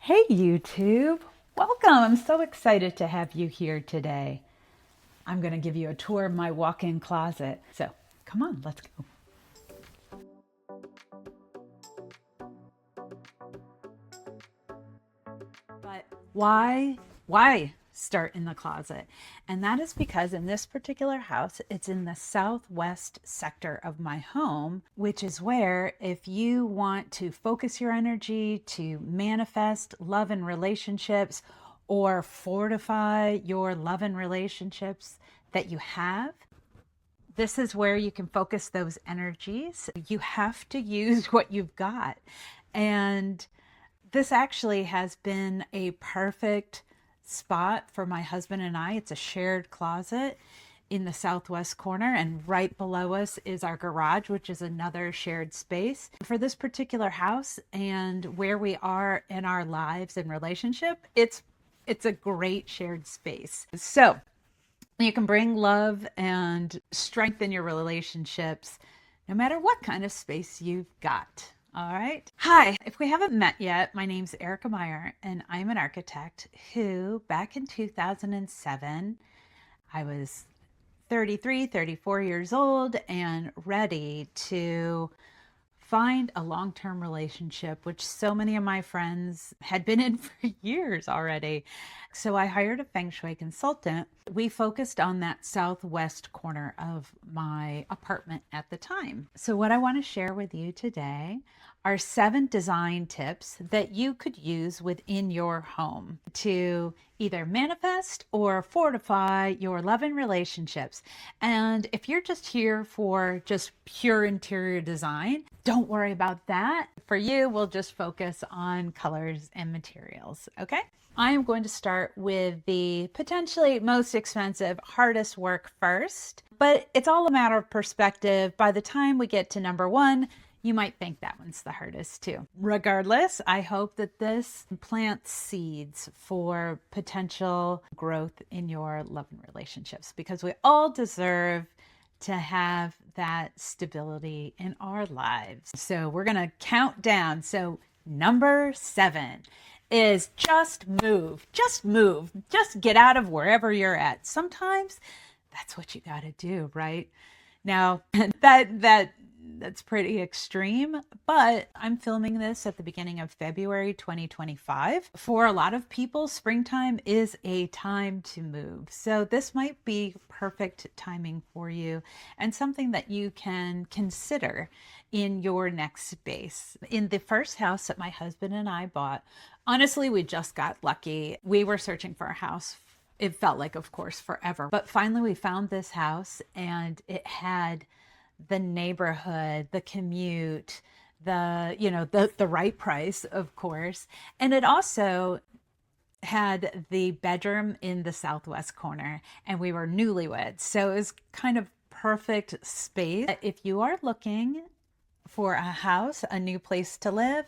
Hey YouTube, welcome. I'm so excited to have you here today. I'm going to give you a tour of my walk-in closet. So come on, let's go. But why start in the closet? And that is because in this particular house, it's in the southwest sector of my home, which is where if you want to focus your energy to manifest love and relationships or fortify your love and relationships that you have, this is where you can focus those energies. You have to use what you've got. And this actually has been a perfect spot for my husband and I. It's a shared closet in the southwest corner, and right below us is our garage, which is another shared space. For this particular house and where we are in our lives and relationship, it's a great shared space. So you can bring love and strengthen your relationships no matter what kind of space you've got. All right. Hi. If we haven't met yet, my name's Erica Meyer, and I'm an architect who, back in 2007, I was 33, 34 years old and ready to find a long-term relationship, which so many of my friends had been in for years already. So I hired a feng shui consultant. We focused on that southwest corner of my apartment at the time. So what I want to share with you today are 7 design tips that you could use within your home to either manifest or fortify your love and relationships. And if you're just here for just pure interior design, don't worry about that. For you, we'll just focus on colors and materials, okay? I am going to start with the potentially most expensive, hardest work first, but it's all a matter of perspective. By the time we get to number 1, you might think that one's the hardest too. Regardless, I hope that this plants seeds for potential growth in your love and relationships, because we all deserve to have that stability in our lives. So we're going to count down. So number 7 is just move, just get out of wherever you're at. Sometimes that's what you got to do, right? Now that's pretty extreme, but I'm filming this at the beginning of February 2025. For a lot of people, springtime is a time to move. So this might be perfect timing for you and something that you can consider in your next space. In the first house that my husband and I bought, honestly, we just got lucky. We were searching for a house. It felt like, of course, forever. But finally we found this house, and it had the neighborhood, the commute, the right price, of course. And it also had the bedroom in the southwest corner, and we were newlyweds. So it was kind of perfect space. If you are looking for a house, a new place to live,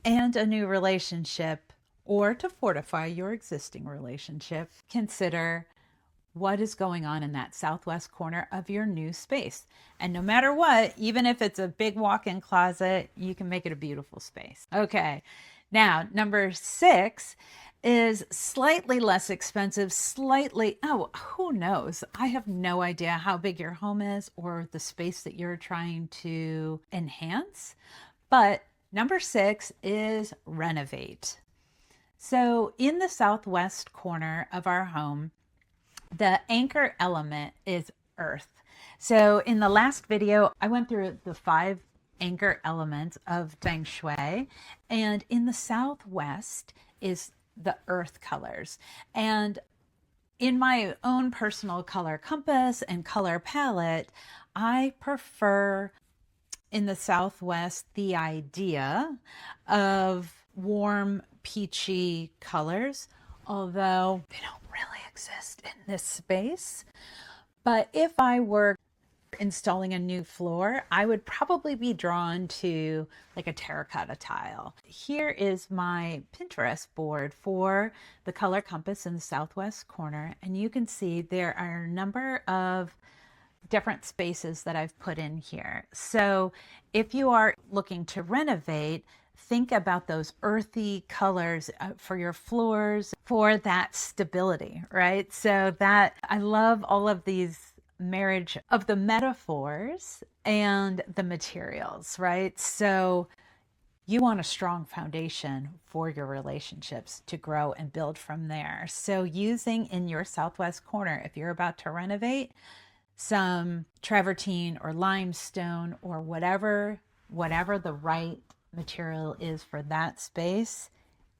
and a new relationship, or to fortify your existing relationship, consider what is going on in that southwest corner of your new space. And no matter what, even if it's a big walk-in closet, you can make it a beautiful space. Okay, now number 6 is slightly less expensive, who knows? I have no idea how big your home is or the space that you're trying to enhance. But number 6 is renovate. So in the southwest corner of our home, the anchor element is earth. So in the last video, I went through the 5 anchor elements of feng shui, and in the southwest is the earth colors. And in my own personal color compass and color palette, I prefer in the southwest the idea of warm peachy colors, although they don't really exist in this space. But if I were installing a new floor, I would probably be drawn to like a terracotta tile. Here is my Pinterest board for the color compass in the southwest corner, and you can see there are a number of different spaces that I've put in here. So if you are looking to renovate, think about those earthy colors for your floors for that stability, right? So that I love all of these marriage of the metaphors and the materials, right? So you want a strong foundation for your relationships to grow and build from there. So using in your southwest corner, if you're about to renovate, some travertine or limestone or whatever the right material is for that space,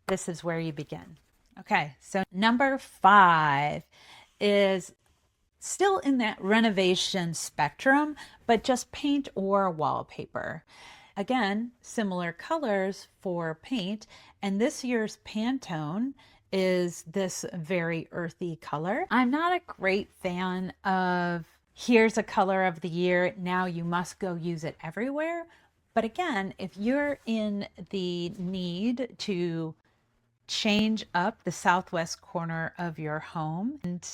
this is where you begin. Okay, so number 5 is still in that renovation spectrum, but just paint or wallpaper. Again, similar colors for paint, and this year's Pantone is this very earthy color. I'm not a great fan of here's a color of the year, now you must go use it everywhere. But again, if you're in the need to change up the southwest corner of your home, and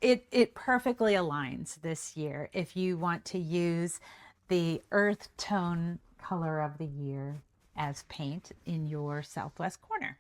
it perfectly aligns this year if you want to use the earth tone color of the year as paint in your southwest corner.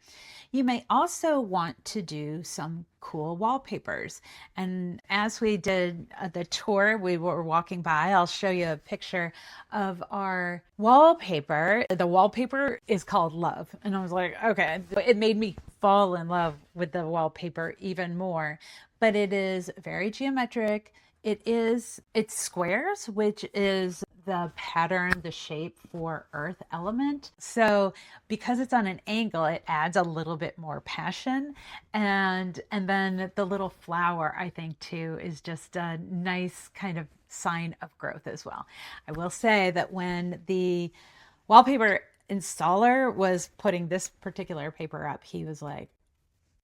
You may also want to do some cool wallpapers. And as we did the tour, we were walking by, I'll show you a picture of our wallpaper. The wallpaper is called Love. And I was like, okay, it made me fall in love with the wallpaper even more. But it is very geometric. It's squares, which is the pattern, the shape for earth element. So because it's on an angle, it adds a little bit more passion. And then the little flower, I think too, is just a nice kind of sign of growth as well. I will say that when the wallpaper installer was putting this particular paper up, he was like,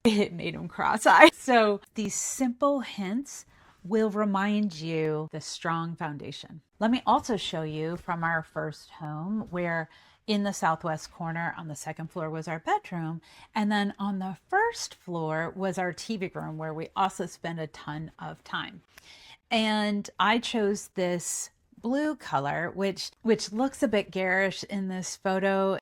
it made him cross-eyed. So these simple hints will remind you the strong foundation. Let me also show you from our first home where in the southwest corner on the second floor was our bedroom. And then on the first floor was our TV room where we also spent a ton of time. And I chose this blue color, which looks a bit garish in this photo.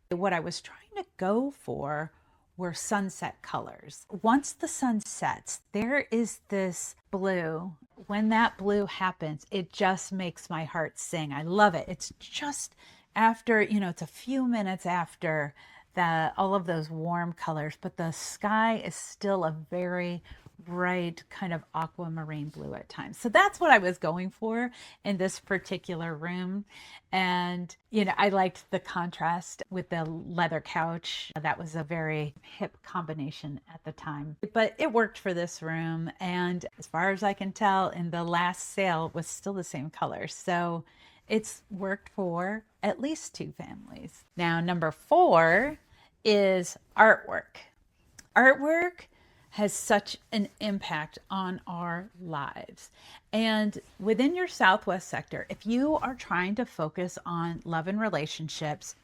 What I was trying to go for were sunset colors. Once the sun sets, there is this blue. When that blue happens, it just makes my heart sing. I love it. It's just after, it's a few minutes after all of those warm colors, but the sky is still a very bright kind of aquamarine blue at times. So that's what I was going for in this particular room. And, I liked the contrast with the leather couch. That was a very hip combination at the time, but it worked for this room. And as far as I can tell, in the last sale was still the same color. So it's worked for at least 2 families. Now, number 4 is artwork. Artwork has such an impact on our lives. And within your southwest sector, if you are trying to focus on love and relationships,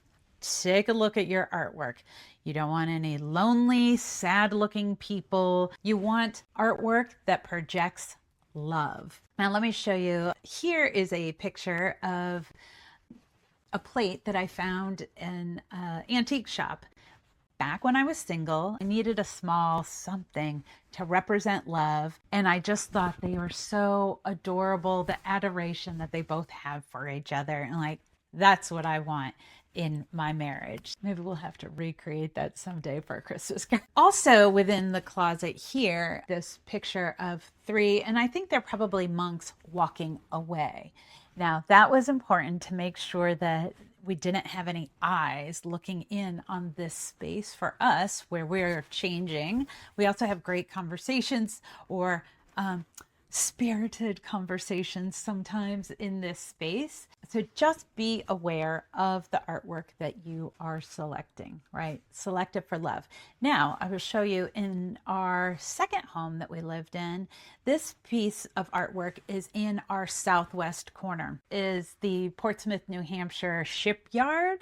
take a look at your artwork. You don't want any lonely, sad looking people. You want artwork that projects love. Now let me show you. Here is a picture of a plate that I found in an antique shop. Back when I was single, I needed a small something to represent love. And I just thought they were so adorable, the adoration that they both have for each other. And that's what I want in my marriage. Maybe we'll have to recreate that someday for a Christmas card. Also within the closet here, this picture of 3, and I think they're probably monks walking away. Now that was important to make sure that we didn't have any eyes looking in on this space for us where we're changing. We also have great conversations or spirited conversations sometimes in this space. So just be aware of the artwork that you are selecting, right? Select it for love. Now, I will show you in our second home that we lived in, this piece of artwork is in our southwest corner, is the Portsmouth, New Hampshire shipyard.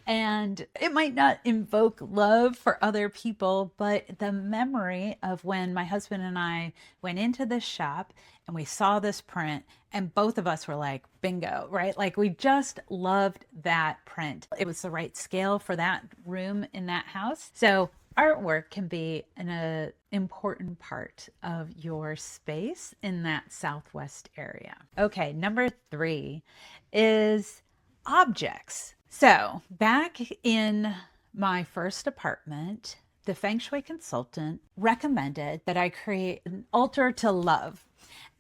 And it might not invoke love for other people, but the memory of when my husband and I went into this shop and we saw this print, and both of us were like, bingo, right? Like we just loved that print. It was the right scale for that room in that house. So artwork can be an important part of your space in that southwest area. Okay, number 3 is objects. So back in my first apartment, the feng shui consultant recommended that I create an altar to love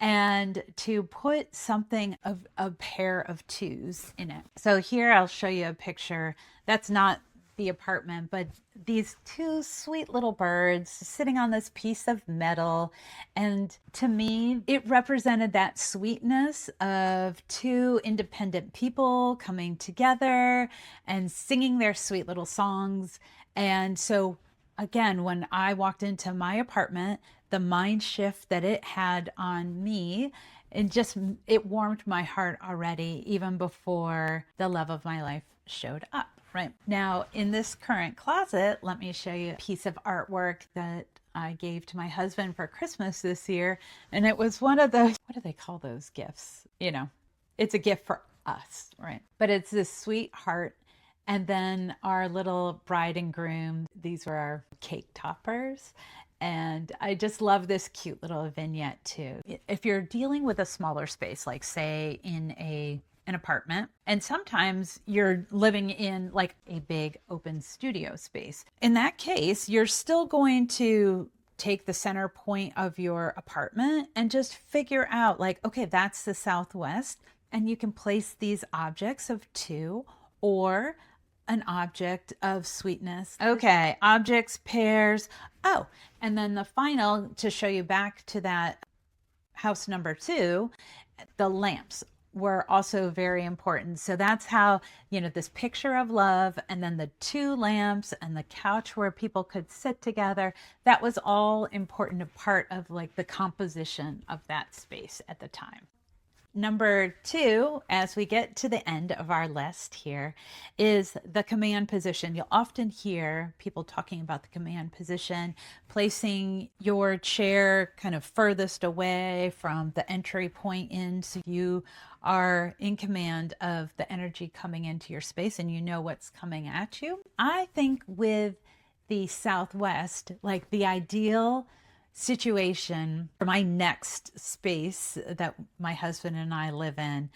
and to put something of a pair of 2s in it. So here I'll show you a picture. That's not the apartment, but these 2 sweet little birds sitting on this piece of metal. And to me, it represented that sweetness of 2 independent people coming together and singing their sweet little songs. And so again, when I walked into my apartment, the mind shift that it had on me, it warmed my heart already, even before the love of my life showed up. Right now, in this current closet, let me show you a piece of artwork that I gave to my husband for Christmas this year. And it was one of those, what do they call those gifts? You know, it's a gift for us, right? But it's this sweet heart. And then our little bride and groom, these were our cake toppers. And I just love this cute little vignette too. If you're dealing with a smaller space, like say in an apartment, and sometimes you're living in like a big open studio space, in that case, you're still going to take the center point of your apartment and just figure out like, okay, that's the southwest. And you can place these objects of 2 or an object of sweetness. Okay, objects, pairs. Oh, and then the final, to show you back to that house number 2, the lamps were also very important. So that's how, this picture of love, and then the 2 lamps and the couch where people could sit together, that was all important, a part of like the composition of that space at the time. Number 2, as we get to the end of our list here, is the command position. You'll often hear people talking about the command position, placing your chair kind of furthest away from the entry point in, so you are in command of the energy coming into your space and you know what's coming at you. I think with the southwest, like the ideal situation for my next space that my husband and I live in,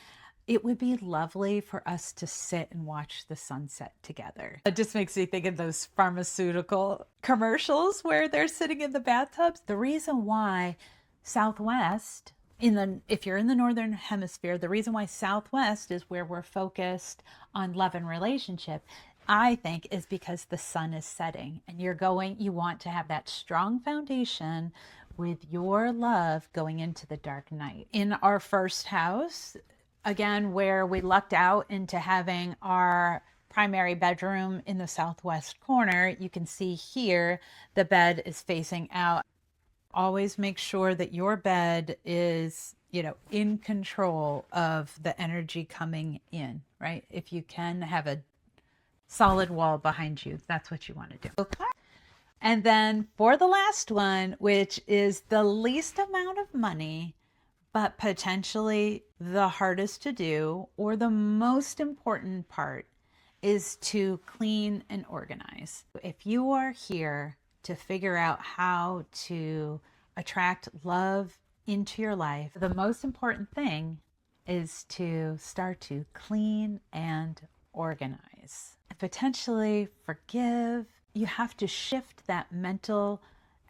it would be lovely for us to sit and watch the sunset together. It just makes me think of those pharmaceutical commercials where they're sitting in the bathtubs. The reason why southwest, if you're in the northern hemisphere, the reason why southwest is where we're focused on love and relationship, I think, is because the sun is setting and you want to have that strong foundation with your love going into the dark night. In our first house, again, where we lucked out into having our primary bedroom in the southwest corner, you can see here the bed is facing out. Always make sure that your bed is, in control of the energy coming in, right? If you can have a solid wall behind you, that's what you want to do. Okay. And then for the last one, which is the least amount of money, but potentially the hardest to do, or the most important part, is to clean and organize. If you are here to figure out how to attract love into your life, the most important thing is to start to clean and organize. Potentially forgive. You have to shift that mental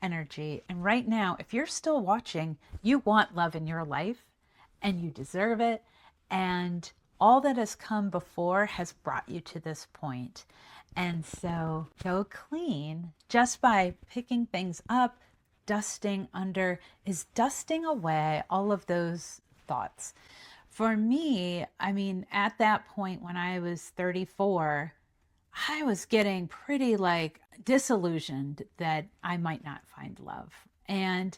energy. And right now, if you're still watching, you want love in your life and you deserve it. And all that has come before has brought you to this point. And so go clean just by picking things up, dusting under, is dusting away all of those thoughts. For me, at that point when I was 34, I was getting pretty disillusioned that I might not find love. And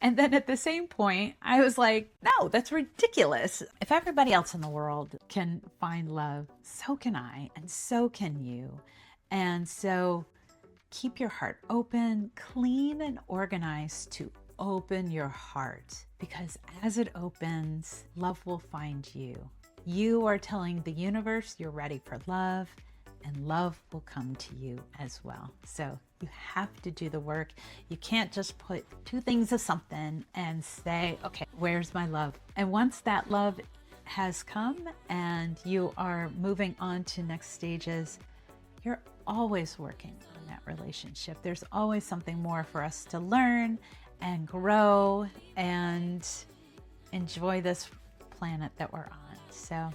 then at the same point, I was like, no, that's ridiculous. If everybody else in the world can find love, so can I, and so can you. And so keep your heart open, clean and organized to open your heart, because as it opens, love will find you. You are telling the universe you're ready for love, and love will come to you as well. So you have to do the work. You can't just put two things of something and say, okay, where's my love? And once that love has come and you are moving on to next stages, you're always working on that relationship. There's always something more for us to learn and grow and enjoy this planet that we're on. So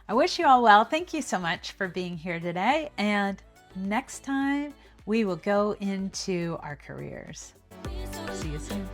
I wish you all well. Thank you so much for being here today. And next time we will go into our careers. See you soon.